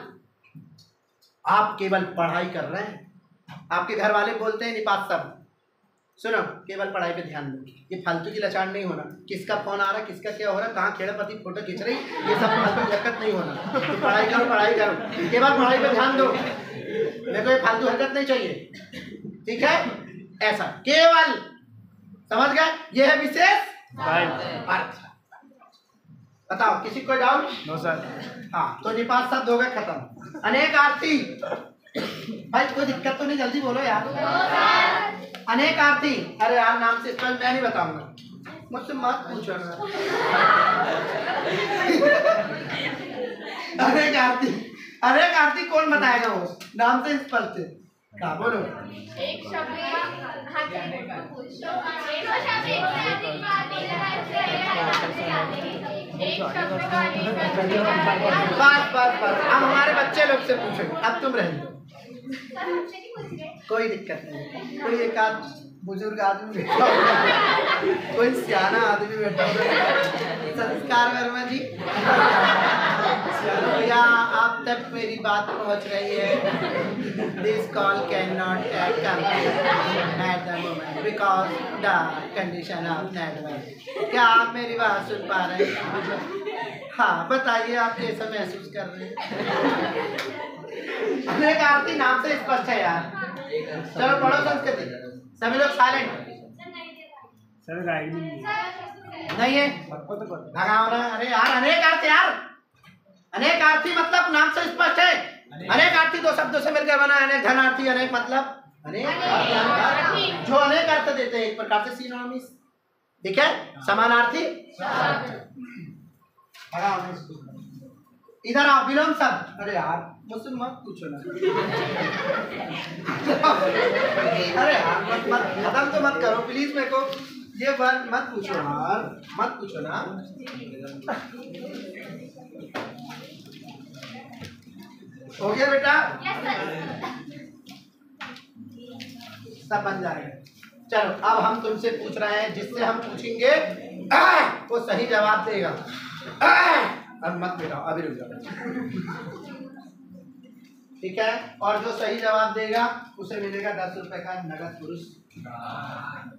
आप केवल पढ़ाई कर रहे हैं आपके घर वाले बोलते हैं निपात शब्द सुनो केवल पढ़ाई पे ध्यान दो ये फालतू की लचाड़ नहीं होना किसका फोन आ रहा किसका क्या हो रहा कहाँ खेड़पति फोटो खींच रही ये सब फालतू हरकत नहीं होना तो पढ़ाई करो केवल पढ़ाई पे ध्यान दो मेरे को ये फालतू हरकत नहीं चाहिए ठीक है ऐसा केवल समझ गए ये है विशेष अर्थ बताओ किसी को डाउट नो सर हाँ तो निपात शब्द हो गए खत्म अनेक आरती भाई कोई दिक्कत तो नहीं जल्दी बोलो यार अनेक आरती अरे यार नाम से मैं नहीं बताऊंगा मुझसे मत पूछो ना अनेक आरती कौन बताएगा वो नाम से स्पष्ट क्या बोलो एक शब्द बस अब हमारे बच्चे लोग से पूछेंगे अब तुम रह दो कोई दिक्कत नहीं कोई एक आध बुजुर्ग आदमी बैठा होगा कोई सियाना आदमी बैठा होगा संस्कार वर्मा जी चलो भैया आप तक मेरी बात पहुंच रही है this call can not at the moment because the condition of network क्या आप मेरी बात सुन पा रहे हैं हाँ बताइए आप कैसा महसूस कर रहे हैं अनेक आरती नाम से स्पष्ट है यार चलो पढ़ो संस्कृति सभी लोग साइलेंट सर गाइड नहीं है भगाओ ना अरे यार अनेक आरती मतलब नाम से स्पष्ट है अनेक आरती दो शब्दों से मिलकर बना अनेक धनार्थी अनेक मतलब अनेक जो अनेक अर्थ देते हैं एक प्रकार से सिनोनिम्स ठीक है समानार्थी भगाओ ना इसको इधर आओ विलोम शब्द अरे यार मुझसे मत पूछो ना अरे यार मत खत्म तो मत करो प्लीज मेरे को ये बात मत पूछो यार मत पूछो ना हो गया बेटा सब बन जाएगा चलो अब हम तुमसे पूछ रहे हैं जिससे हम पूछेंगे वो सही जवाब देगा अब मत बेटा अभी रुक जाओ ठीक है और जो सही जवाब देगा उसे मिलेगा 10 रुपए का नगद पुरस्कार